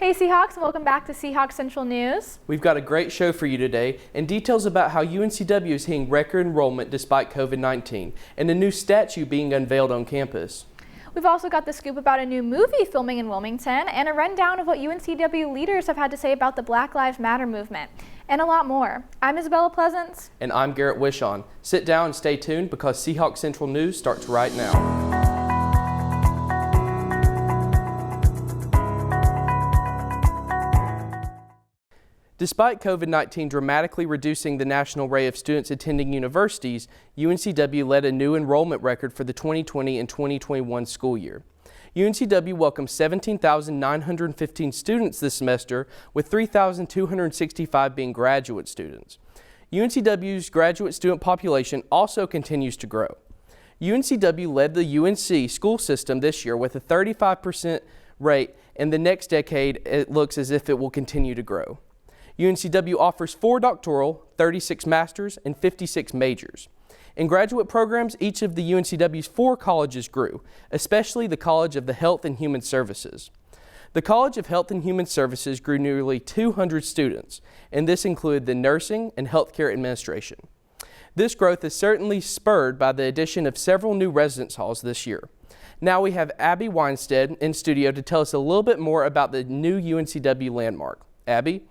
Hey Seahawks, and welcome back to Seahawks Central News. We've got a great show for you today, and details about how UNCW is hitting record enrollment despite COVID-19, and a new statue being unveiled on campus. We've also got the scoop about a new movie filming in Wilmington, and a rundown of what UNCW leaders have had to say about the Black Lives Matter movement, and a lot more. I'm Isabella Pleasance. And I'm Garrett Wishon. Sit down and stay tuned because Seahawks Central News starts right now. Despite COVID-19 dramatically reducing the national array of students attending universities, UNCW led a new enrollment record for the 2020 and 2021 school year. UNCW welcomed 17,915 students this semester, with 3,265 being graduate students. UNCW's graduate student population also continues to grow. UNCW led the UNC school system this year with a 35% rate, and the next decade it looks as if it will continue to grow. UNCW offers 4 doctoral, 36 masters, and 56 majors. In graduate programs, each of the UNCW's 4 colleges grew, especially the College of the Health and Human Services. The College of Health and Human Services grew nearly 200 students, and this included the nursing and healthcare administration. This growth is certainly spurred by the addition of several new residence halls this year. Now we have Abby Weinstead in studio to tell us a little bit more about the new UNCW landmark. Abby?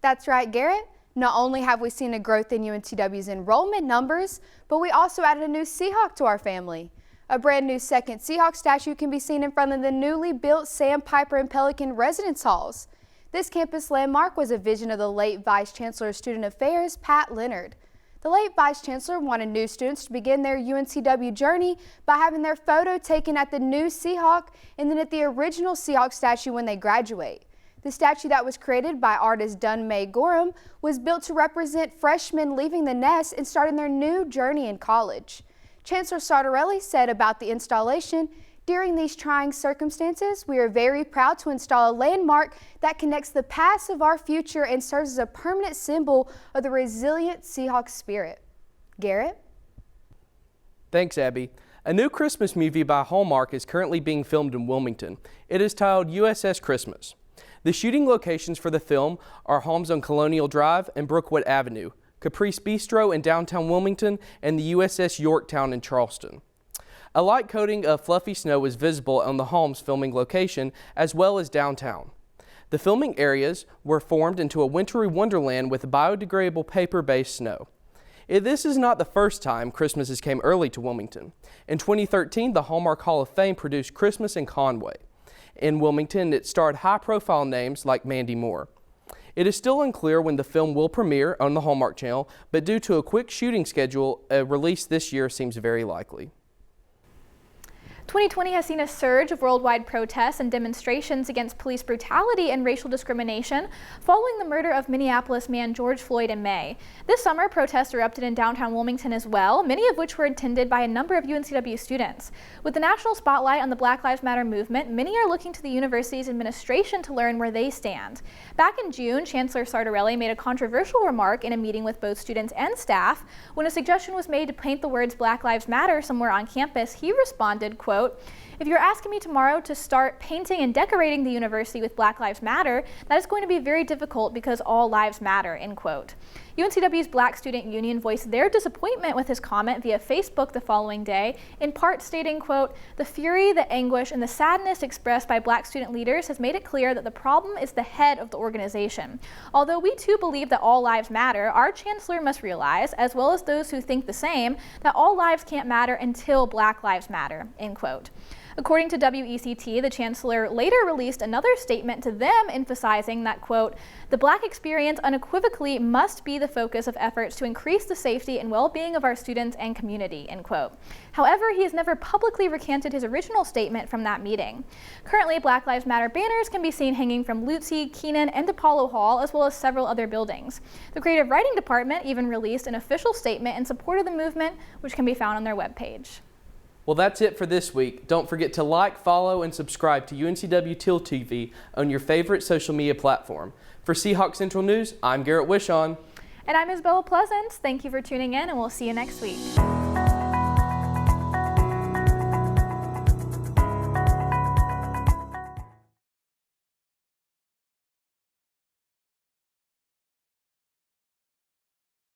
That's right, Garrett. Not only have we seen a growth in UNCW's enrollment numbers, but we also added a new Seahawk to our family. A brand new second Seahawks statue can be seen in front of the newly built Sandpiper and Pelican residence halls. This campus landmark was a vision of the late Vice Chancellor of Student Affairs, Pat Leonard. The late Vice Chancellor wanted new students to begin their UNCW journey by having their photo taken at the new Seahawk and then at the original Seahawks statue when they graduate. The statue that was created by artist Dunmay Gorham was built to represent freshmen leaving the nest and starting their new journey in college. Chancellor Sartorelli said about the installation, "During these trying circumstances, we are very proud to install a landmark that connects the past of our future and serves as a permanent symbol of the resilient Seahawks spirit." Garrett? Thanks, Abby. A new Christmas movie by Hallmark is currently being filmed in Wilmington. It is titled USS Christmas. The shooting locations for the film are homes on Colonial Drive and Brookwood Avenue, Caprice Bistro in downtown Wilmington, and the USS Yorktown in Charleston. A light coating of fluffy snow is visible on the home's filming location as well as downtown. The filming areas were formed into a wintry wonderland with biodegradable paper-based snow. This is not the first time Christmases came early to Wilmington. In 2013, the Hallmark Hall of Fame produced Christmas in Conway. In Wilmington, it starred high-profile names like Mandy Moore. It is still unclear when the film will premiere on the Hallmark Channel, but due to a quick shooting schedule, a release this year seems very likely. 2020 has seen a surge of worldwide protests and demonstrations against police brutality and racial discrimination following the murder of Minneapolis man George Floyd in May. This summer, protests erupted in downtown Wilmington as well, many of which were attended by a number of UNCW students. With the national spotlight on the Black Lives Matter movement, many are looking to the university's administration to learn where they stand. Back in June, Chancellor Sartorelli made a controversial remark in a meeting with both students and staff. When a suggestion was made to paint the words Black Lives Matter somewhere on campus, he responded, quote, "If you're asking me tomorrow to start painting and decorating the university with Black Lives Matter, that is going to be very difficult because all lives matter," end quote. UNCW's Black Student Union voiced their disappointment with his comment via Facebook the following day, in part stating, quote, "The fury, the anguish, and the sadness expressed by Black student leaders has made it clear that the problem is the head of the organization. Although we too believe that all lives matter, our chancellor must realize, as well as those who think the same, that all lives can't matter until Black lives matter," end quote. According to WECT, the chancellor later released another statement to them emphasizing that, quote, "The Black experience unequivocally must be the focus of efforts to increase the safety and well-being of our students and community," end quote. However, he has never publicly recanted his original statement from that meeting. Currently, Black Lives Matter banners can be seen hanging from Lutzy, Keenan, and Apollo Hall, as well as several other buildings. The Creative Writing Department even released an official statement in support of the movement, which can be found on their webpage. Well, that's it for this week. Don't forget to like, follow, and subscribe to UNCW TealTV on your favorite social media platform. For Seahawks Central News, I'm Garrett Wishon. And I'm Isabella Pleasance. Thank you for tuning in, and we'll see you next week.